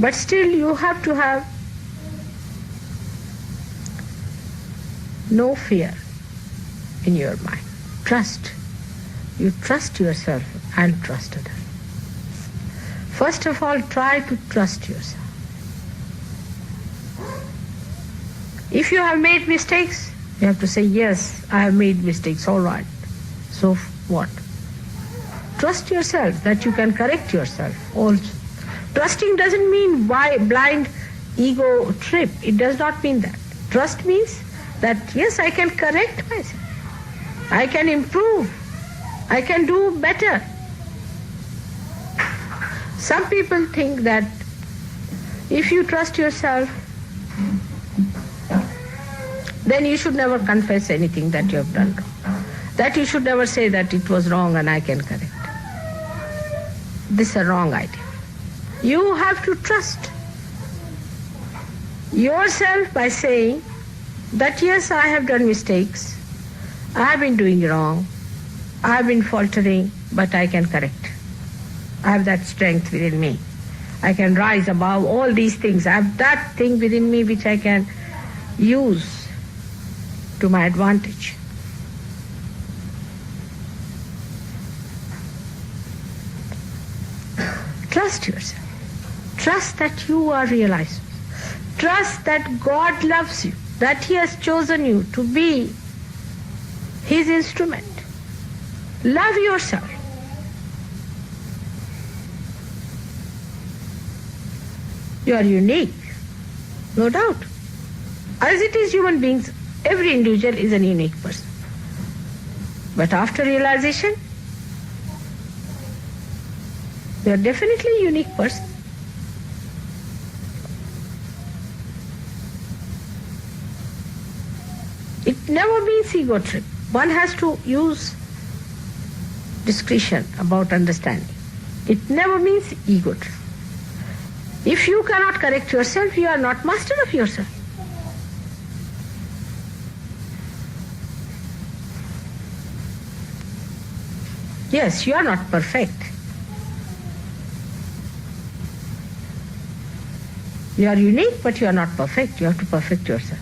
But still you have to have no fear in your mind. Trust. You trust yourself and trust others. First of all, try to trust yourself. If you have made mistakes, you have to say, yes, I have made mistakes, all right. So what? Trust yourself that you can correct yourself also. Trusting doesn't mean blind ego trip. It does not mean that. Trust means that, yes, I can correct myself. I can improve. I can do better. Some people think that if you trust yourself, then you should never confess anything that you have done wrong. That you should never say that it was wrong and I can correct. This is a wrong idea. You have to trust yourself by saying that, yes, I have done mistakes. I have been doing wrong. I have been faltering, but I can correct. I have that strength within me. I can rise above all these things. I have that thing within me which I can use to my advantage. Trust yourself. Trust that you are realized. Trust that God loves you, that He has chosen you to be His instrument. Love yourself. You are unique, no doubt. As it is human beings, every individual is a unique person. But after realization, you are definitely a unique person. It never means ego trip. One has to use discretion about understanding. It never means ego trip. If you cannot correct yourself, you are not master of yourself. Yes, you are not perfect. You are unique, but you are not perfect. You have to perfect yourself.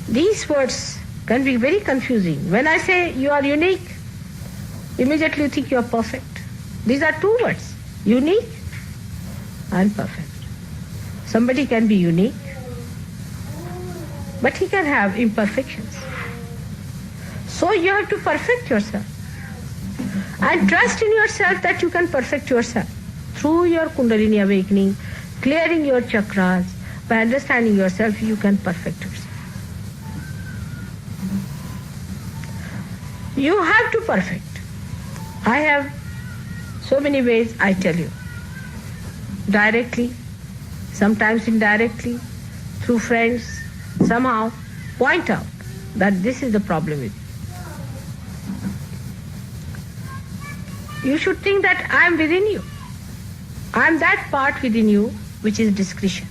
These words can be very confusing. When I say you are unique, immediately you think you are perfect. These are two words, unique and perfect. Somebody can be unique, but he can have imperfections. So you have to perfect yourself. And trust in yourself that you can perfect yourself through your Kundalini awakening, clearing your chakras. By understanding yourself, you can perfect yourself. You have to perfect. I have so many ways I tell you. Directly, sometimes indirectly, through friends, somehow point out that this is the problem with you. You should think that I am within you. I am that part within you which is discretion.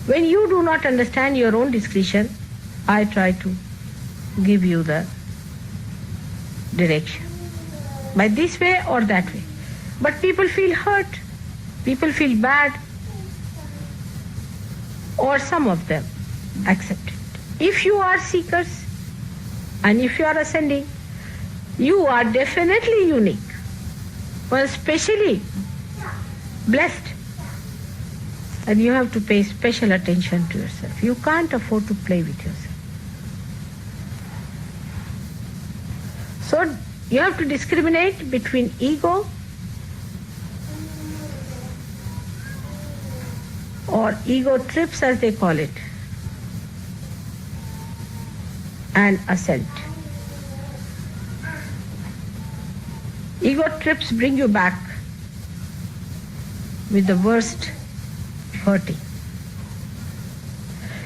When you do not understand your own discretion, I try to give you the direction. By this way or that way. But people feel hurt. People feel bad. Or some of them accept it. If you are seekers and if you are ascending, you are definitely unique. Well, especially blessed. And you have to pay special attention to yourself. You can't afford to play with yourself. So you have to discriminate between ego or ego trips as they call it and ascent. Ego trips bring you back with the worst hurting.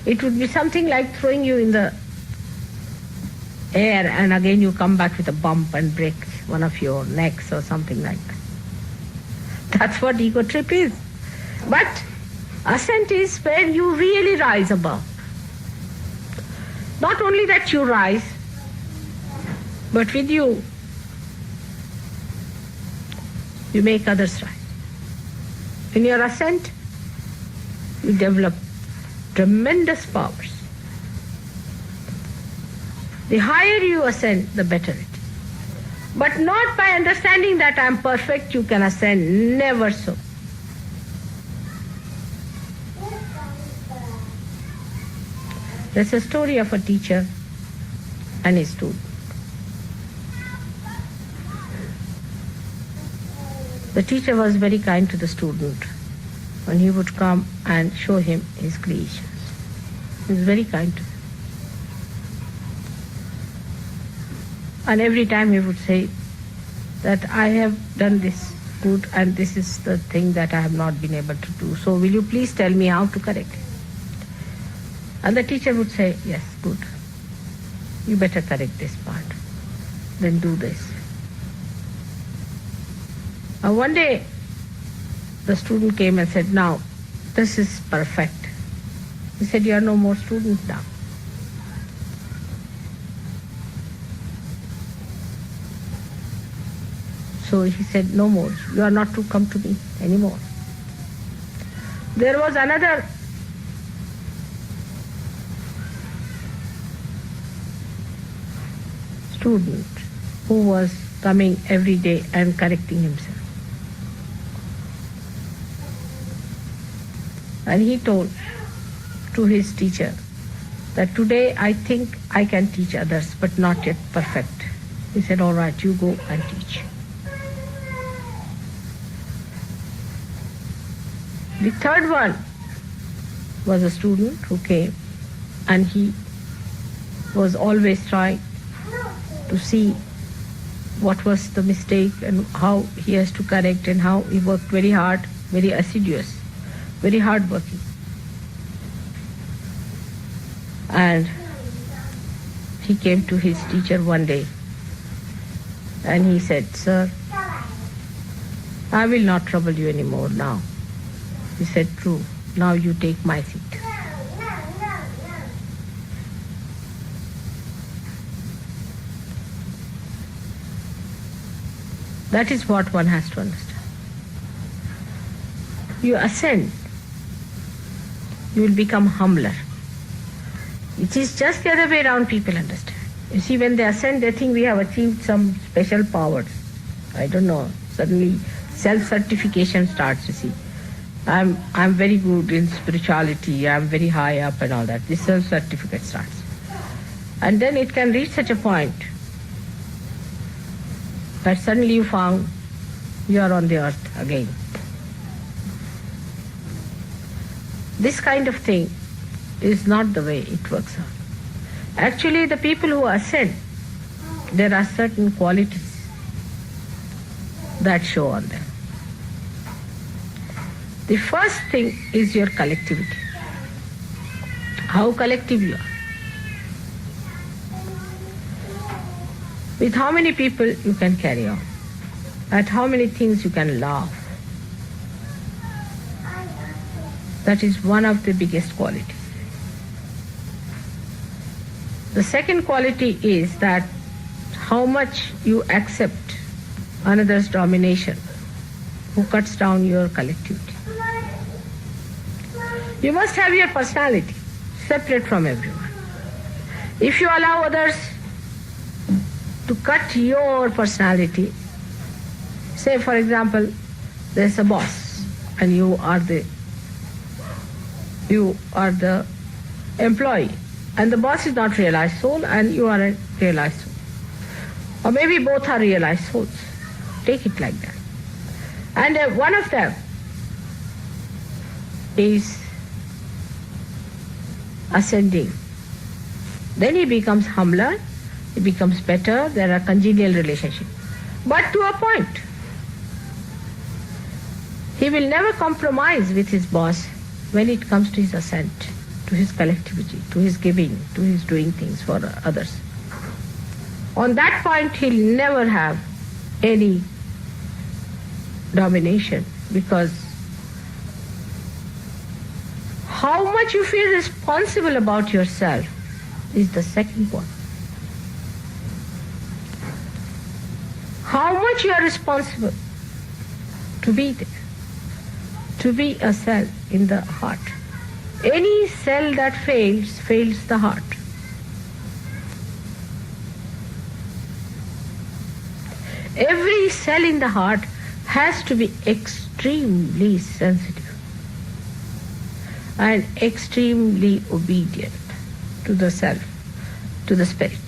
It would be something like throwing you in the air and again you come back with a bump and break one of your necks or something like that. That's what ego trip is. But ascent is where you really rise above. Not only that you rise, but with you you make others rise. In your ascent, you develop tremendous powers. The higher you ascend, the better it is. But not by understanding that I am perfect you can ascend, never so. There's a story of a teacher and his student. The teacher was very kind to the student when he would come and show him his creations. He was very kind to him. And every time he would say that I have done this good and this is the thing that I have not been able to do. So will you please tell me how to correct it? And the teacher would say, yes, good. You better correct this part. Then do this. And one day, the student came and said, now, this is perfect. He said, you are no more student now. So he said, no more. You are not to come to me anymore. There was another student who was coming every day and correcting himself. And he told to his teacher that today I think I can teach others, but not yet perfect. He said, all right, you go and teach. The third one was a student who came and he was always trying to see what was the mistake and how he has to correct, and how he worked very hard, very assiduous, very hard working. And he came to his teacher one day and he said, sir, I will not trouble you anymore now. He said, true, now you take my seat. That is what one has to understand. You ascend, you will become humbler. It is just the other way around people understand. You see, when they ascend, they think we have achieved some special powers. I don't know, suddenly self-certification starts, you see. I'm very good in spirituality, I'm very high up and all that. This self-certificate starts. And then it can reach such a point that suddenly you found you are on the earth again. This kind of thing is not the way it works out. Actually, the people who ascend, there are certain qualities that show on them. The first thing is your collectivity. How collective you are. With how many people you can carry on. At how many things you can laugh. That is one of the biggest qualities. The second quality is that how much you accept another's domination, who cuts down your collectivity. You must have your personality separate from everyone. If you allow others to cut your personality, say for example, there's a boss and you are the employee, and the boss is not realized soul and you are a realized soul. Or maybe both are realized souls. Take it like that. And one of them is ascending. Then he becomes humbler, he becomes better, there are congenial relationships. But to a point. He will never compromise with his boss when it comes to his ascent, to his collectivity, to his giving, to his doing things for others. On that point, he'll never have any domination, because how much you feel responsible about yourself is the second point. How much you are responsible to be there, to be a cell in the heart. Any cell that fails the heart. Every cell in the heart has to be extremely sensitive and extremely obedient to the self, to the spirit.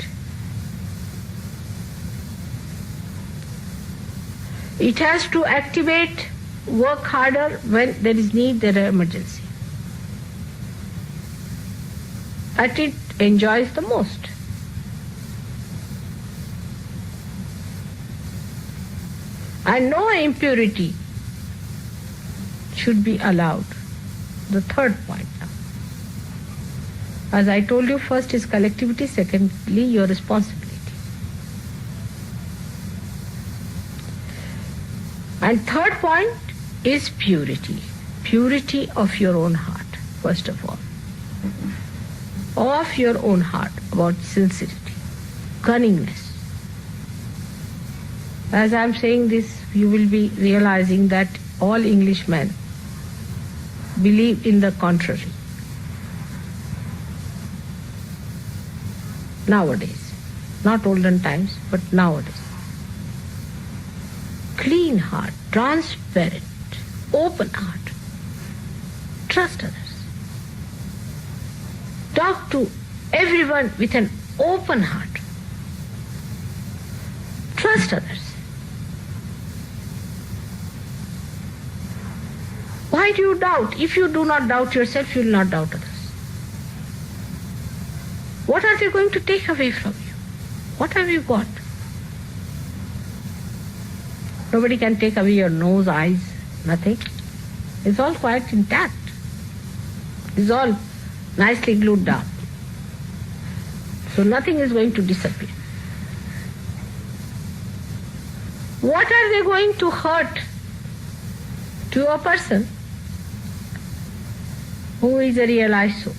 It has to activate, work harder when there is need, there is emergency. And it enjoys the most. And no impurity should be allowed. The third point now. As I told you, first is collectivity, secondly your responsibility. And third point is purity. Purity of your own heart, first of all. Of your own heart, about sincerity, cunningness. As I am saying this, you will be realizing that all Englishmen believe in the contrary. Nowadays, not olden times, but nowadays. Clean heart, transparent, open heart. Trust others. Talk to everyone with an open heart. Trust others. Why do you doubt? If you do not doubt yourself, you will not doubt others. What are they going to take away from you? What have you got? Nobody can take away your nose, eyes, nothing. It's all quite intact. It's all nicely glued down. So nothing is going to disappear. What are they going to hurt to a person who is a realized soul?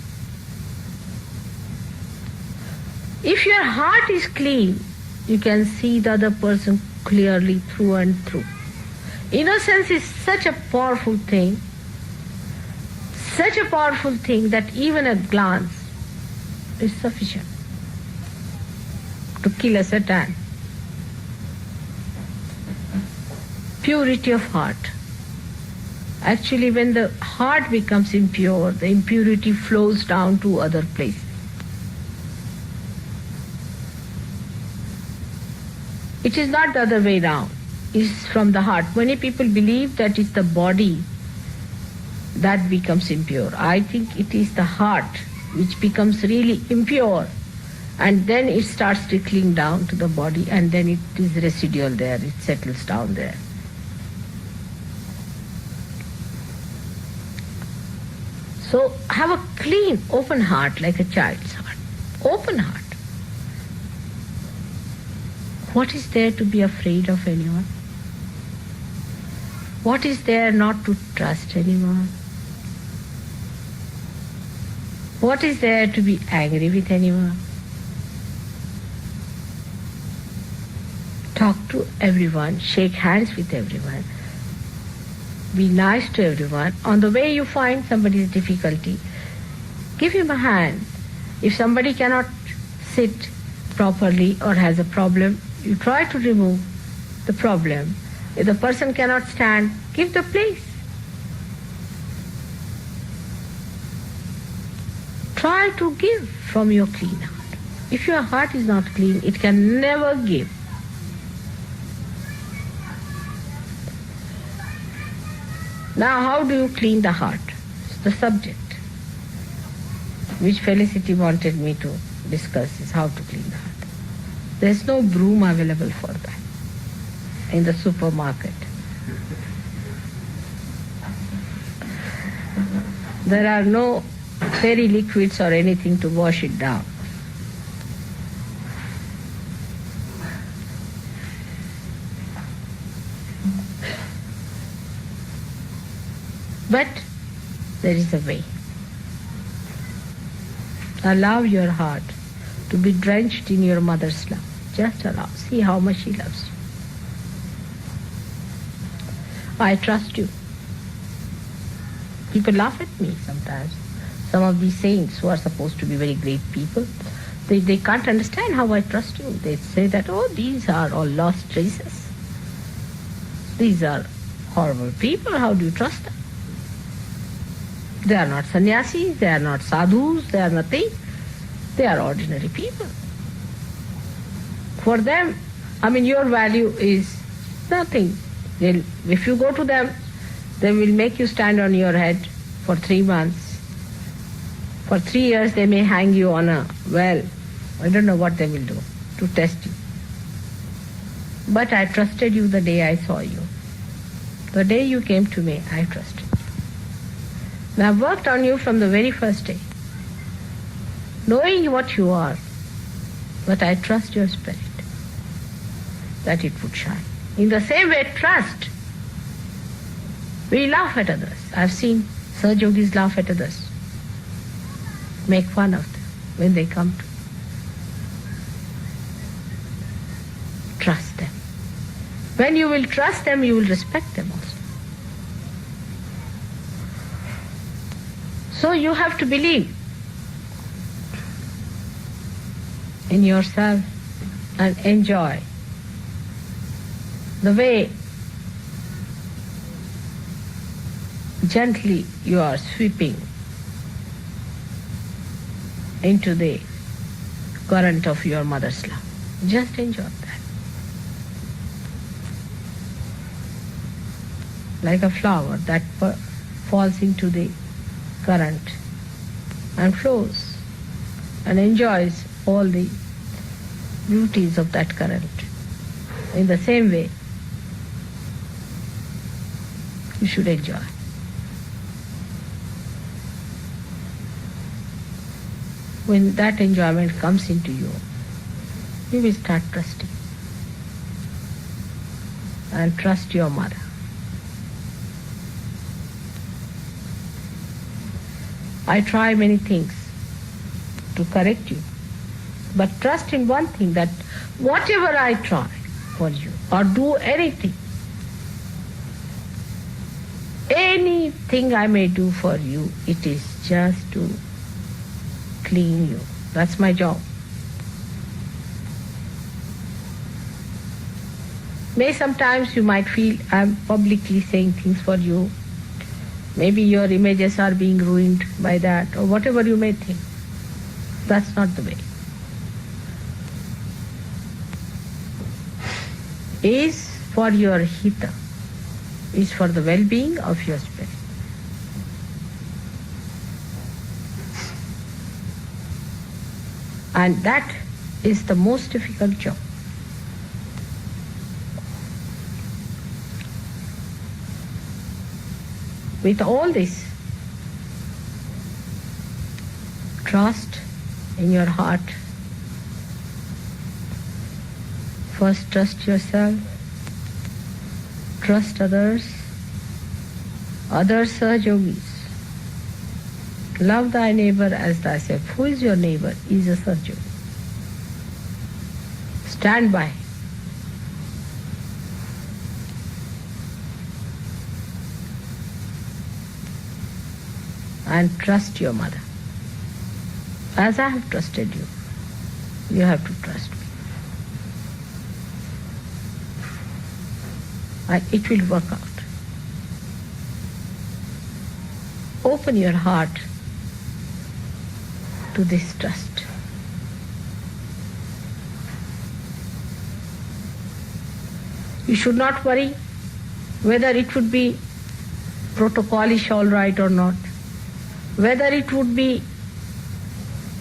If your heart is clean, you can see the other person clearly through and through. Innocence is such a powerful thing that even a glance is sufficient to kill a Satan. Purity of heart. Actually, when the heart becomes impure, the impurity flows down to other places. It is not the other way round. It's from the heart. Many people believe that it's the body that becomes impure. I think it is the heart which becomes really impure, and then it starts trickling down to the body, and then it is residual there, it settles down there. So have a clean, open heart like a child's heart. Open heart. What is there to be afraid of anyone? What is there not to trust anyone? What is there to be angry with anyone? Talk to everyone, shake hands with everyone, be nice to everyone. On the way you find somebody's difficulty, give him a hand. If somebody cannot sit properly or has a problem, you try to remove the problem. If the person cannot stand, give the place. Try to give from your clean heart. If your heart is not clean, it can never give. Now, how do you clean the heart? It's the subject which Felicity wanted me to discuss, is how to clean the heart. There's no broom available for that in the supermarket. There are no fairy liquids or anything to wash it down. But there is a way. Allow your heart to be drenched in your mother's love. Just allow. See how much she loves you. I trust you. People laugh at me sometimes. Some of these saints who are supposed to be very great people, they can't understand how I trust you. They say that, oh, these are all lost traces. These are horrible people. How do you trust them? They are not sannyasis, they are not sadhus, they are nothing. They are ordinary people. For them, your value is nothing. If you go to them, they will make you stand on your head for 3 months. For 3 years they may hang you on a well. I don't know what they will do to test you. But I trusted you the day I saw you. The day you came to me, I trusted you. And I've worked on you from the very first day, knowing what you are. But I trust your spirit, that it would shine. In the same way, trust. We laugh at others. I've seen Sahaj Yogis laugh at others, make fun of them when they come to. Trust them. When you will trust them, you will respect them also. So you have to believe in yourself and enjoy the way gently you are sweeping into the current of your mother's love. Just enjoy that. Like a flower that falls into the current and flows and enjoys all the beauties of that current. In the same way, you should enjoy. When that enjoyment comes into you, you will start trusting. And trust your mother. I try many things to correct you, but trust in one thing, that whatever I try for you or do anything I may do for you, it is just to clean you. That's my job. May sometimes you might feel I'm publicly saying things for you. Maybe your images are being ruined by that, or whatever you may think. That's not the way. Is for your hita, is for the well-being of your spirit. And that is the most difficult job. With all this, trust in your heart. First trust yourself, trust others, others are yogis. Love thy neighbor as thyself. Who is your neighbor? He is a Sahaj Yogi. Stand by. And trust your mother. As I have trusted you, you have to trust me. And it will work out. Open your heart to this trust. You should not worry whether it would be protocolish all right or not, whether it would be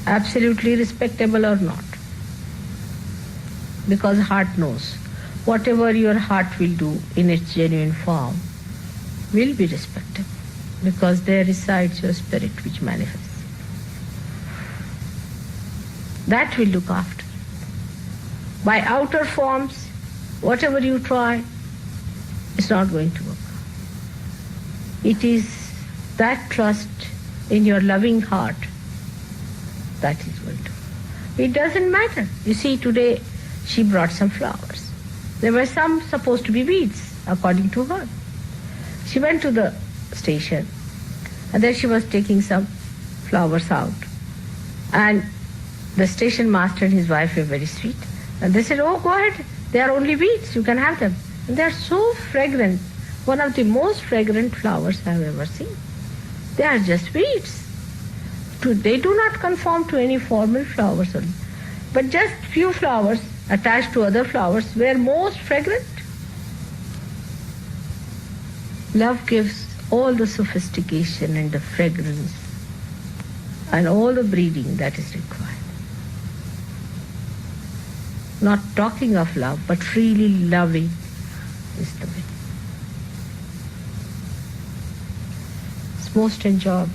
absolutely respectable or not. Because heart knows. Whatever your heart will do in its genuine form will be respectable, because there resides your spirit which manifests. That will look after. By outer forms, whatever you try, it's not going to work. It is that trust in your loving heart that is going to. It doesn't matter. You see, today she brought some flowers. There were some supposed to be weeds, according to her. She went to the station and then she was taking some flowers out. And the station master and his wife were very sweet. And they said, oh, go ahead. They are only weeds. You can have them. And they are so fragrant. One of the most fragrant flowers I have ever seen. They are just weeds. They do not conform to any formal flowers. But just few flowers attached to other flowers were most fragrant. Love gives all the sophistication and the fragrance and all the breeding that is required. Not talking of love, but freely loving is the way. It's most enjoyable.